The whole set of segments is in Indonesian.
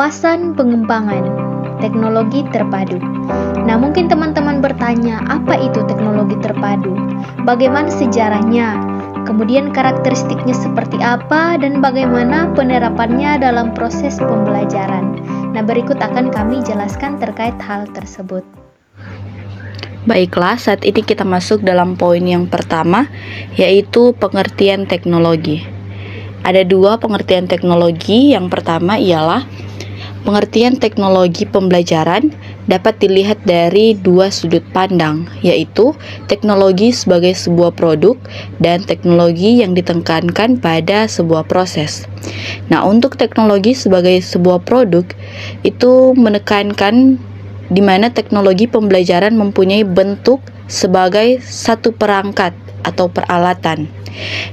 Kawasan pengembangan teknologi terpadu. Nah, mungkin teman-teman bertanya, apa itu teknologi terpadu? Bagaimana sejarahnya? Kemudian karakteristiknya seperti apa dan bagaimana penerapannya dalam proses pembelajaran. Nah, berikut akan kami jelaskan terkait hal tersebut. Baiklah, saat ini kita masuk dalam poin yang pertama, yaitu pengertian teknologi. Ada dua pengertian teknologi. Yang pertama ialah pengertian teknologi pembelajaran dapat dilihat dari dua sudut pandang, yaitu teknologi sebagai sebuah produk dan teknologi yang ditekankan pada sebuah proses. Nah, untuk teknologi sebagai sebuah produk itu menekankan di mana teknologi pembelajaran mempunyai bentuk sebagai satu perangkat atau peralatan.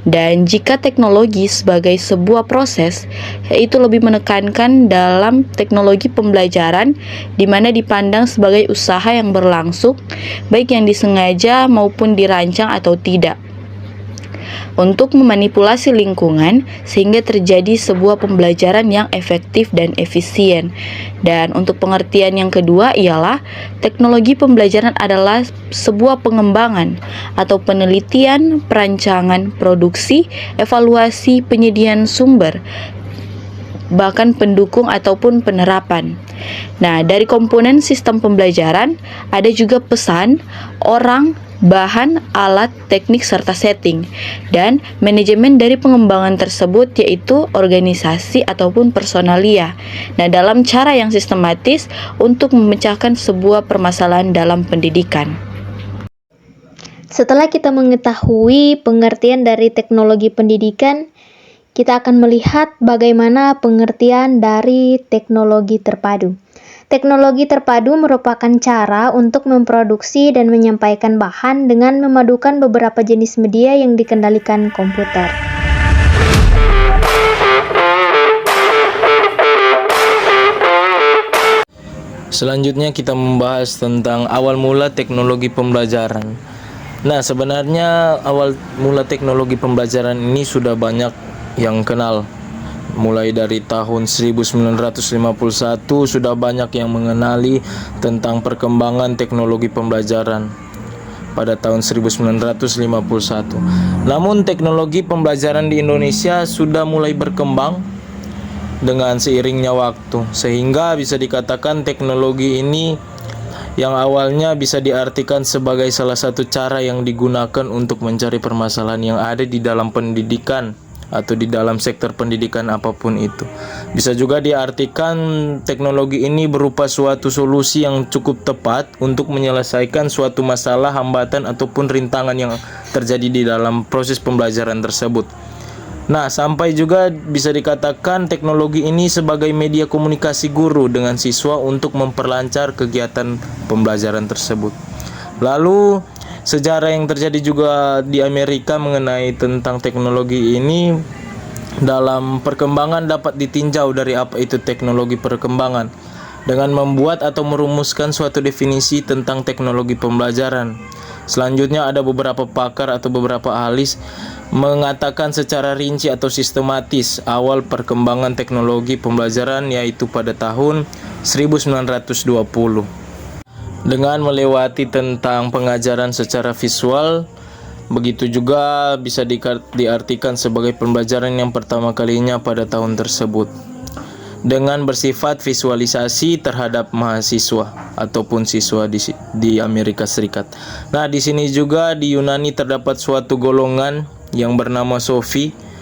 Dan jika teknologi sebagai sebuah proses, itu lebih menekankan dalam teknologi pembelajaran di mana dipandang sebagai usaha yang berlangsung, baik yang disengaja maupun dirancang atau tidak, untuk memanipulasi lingkungan sehingga terjadi sebuah pembelajaran yang efektif dan efisien. Dan untuk pengertian yang kedua ialah teknologi pembelajaran adalah sebuah pengembangan atau penelitian, perancangan, produksi, evaluasi, penyediaan sumber, bahkan pendukung ataupun penerapan. Nah, dari komponen sistem pembelajaran ada juga pesan, orang, bahan, alat, teknik, serta setting. Dan manajemen dari pengembangan tersebut yaitu organisasi ataupun personalia. Nah, dalam cara yang sistematis untuk memecahkan sebuah permasalahan dalam pendidikan. Setelah kita mengetahui pengertian dari teknologi pendidikan, kita akan melihat bagaimana pengertian dari teknologi terpadu. Teknologi terpadu merupakan cara untuk memproduksi dan menyampaikan bahan dengan memadukan beberapa jenis media yang dikendalikan komputer. Selanjutnya kita membahas tentang awal mula teknologi pembelajaran. Nah, sebenarnya awal mula teknologi pembelajaran ini sudah banyak yang kenal. Mulai dari tahun 1951 sudah banyak yang mengenali tentang perkembangan teknologi pembelajaran pada tahun 1951. Namun teknologi pembelajaran di Indonesia sudah mulai berkembang dengan seiringnya waktu, sehingga bisa dikatakan teknologi ini yang awalnya bisa diartikan sebagai salah satu cara yang digunakan untuk mencari permasalahan yang ada di dalam pendidikan atau di dalam sektor pendidikan apapun itu. Bisa juga diartikan teknologi ini berupa suatu solusi yang cukup tepat untuk menyelesaikan suatu masalah, hambatan ataupun rintangan yang terjadi di dalam proses pembelajaran tersebut. Nah, sampai juga bisa dikatakan teknologi ini sebagai media komunikasi guru dengan siswa untuk memperlancar kegiatan pembelajaran tersebut. Lalu sejarah yang terjadi juga di Amerika mengenai tentang teknologi ini dalam perkembangan dapat ditinjau dari apa itu teknologi perkembangan dengan membuat atau merumuskan suatu definisi tentang teknologi pembelajaran. Selanjutnya ada beberapa pakar atau beberapa ahli mengatakan secara rinci atau sistematis awal perkembangan teknologi pembelajaran yaitu pada tahun 1920. Dengan melewati tentang pengajaran secara visual, begitu juga bisa diartikan sebagai pembelajaran yang pertama kalinya pada tahun tersebut, dengan bersifat visualisasi terhadap mahasiswa ataupun siswa di Amerika Serikat. Nah, di sini juga di Yunani terdapat suatu golongan yang bernama Sofi.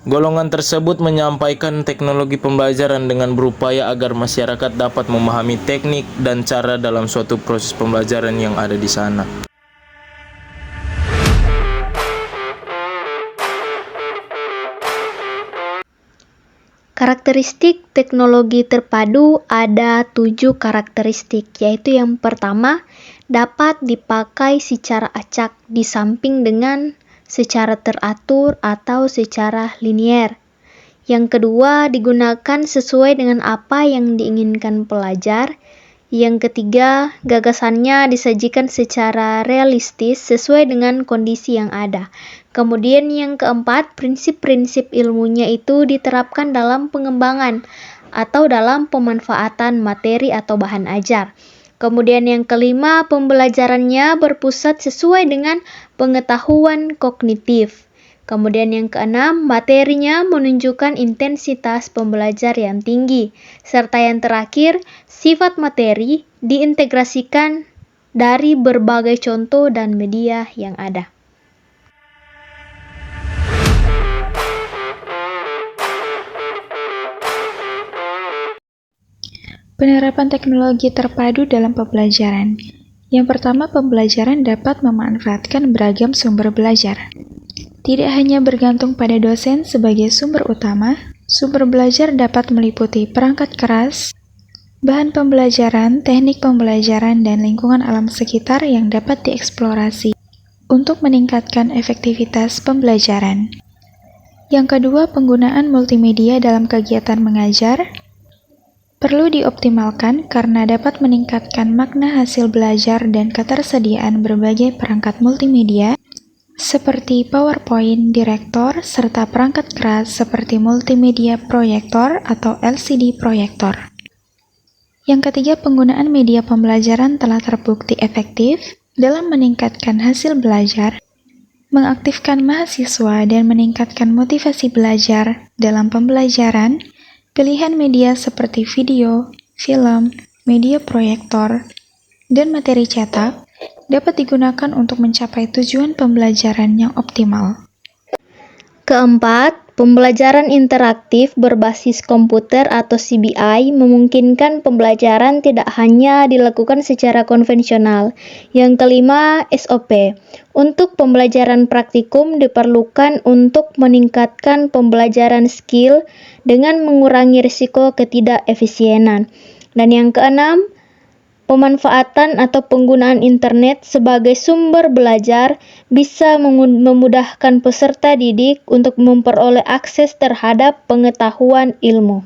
Golongan tersebut menyampaikan teknologi pembelajaran dengan berupaya agar masyarakat dapat memahami teknik dan cara dalam suatu proses pembelajaran yang ada di sana. Karakteristik teknologi terpadu ada 7 karakteristik, yaitu yang pertama, dapat dipakai secara acak di samping dengan secara teratur atau secara linier. Yang kedua, digunakan sesuai dengan apa yang diinginkan pelajar. Yang ketiga, gagasannya disajikan secara realistis sesuai dengan kondisi yang ada. Kemudian yang keempat, prinsip-prinsip ilmunya itu diterapkan dalam pengembangan atau dalam pemanfaatan materi atau bahan ajar. Kemudian yang kelima, pembelajarannya berpusat sesuai dengan pengetahuan kognitif. Kemudian yang keenam, materinya menunjukkan intensitas pembelajar yang tinggi. Serta yang terakhir, sifat materi diintegrasikan dari berbagai contoh dan media yang ada. Penerapan teknologi terpadu dalam pembelajaran. Yang pertama, pembelajaran dapat memanfaatkan beragam sumber belajar. Tidak hanya bergantung pada dosen sebagai sumber utama, sumber belajar dapat meliputi perangkat keras, bahan pembelajaran, teknik pembelajaran, dan lingkungan alam sekitar yang dapat dieksplorasi untuk meningkatkan efektivitas pembelajaran. Yang kedua, penggunaan multimedia dalam kegiatan mengajar perlu dioptimalkan karena dapat meningkatkan makna hasil belajar dan ketersediaan berbagai perangkat multimedia seperti PowerPoint, Director, serta perangkat keras seperti multimedia proyektor atau LCD proyektor. Yang ketiga, penggunaan media pembelajaran telah terbukti efektif dalam meningkatkan hasil belajar, mengaktifkan mahasiswa, dan meningkatkan motivasi belajar dalam pembelajaran. Pilihan media seperti video, film, media proyektor, dan materi cetak dapat digunakan untuk mencapai tujuan pembelajaran yang optimal. Keempat, pembelajaran interaktif berbasis komputer atau CBI memungkinkan pembelajaran tidak hanya dilakukan secara konvensional. Yang kelima, SOP. Untuk pembelajaran praktikum diperlukan untuk meningkatkan pembelajaran skill dengan mengurangi risiko ketidakefisienan. Dan yang keenam, pemanfaatan atau penggunaan internet sebagai sumber belajar bisa memudahkan peserta didik untuk memperoleh akses terhadap pengetahuan ilmu.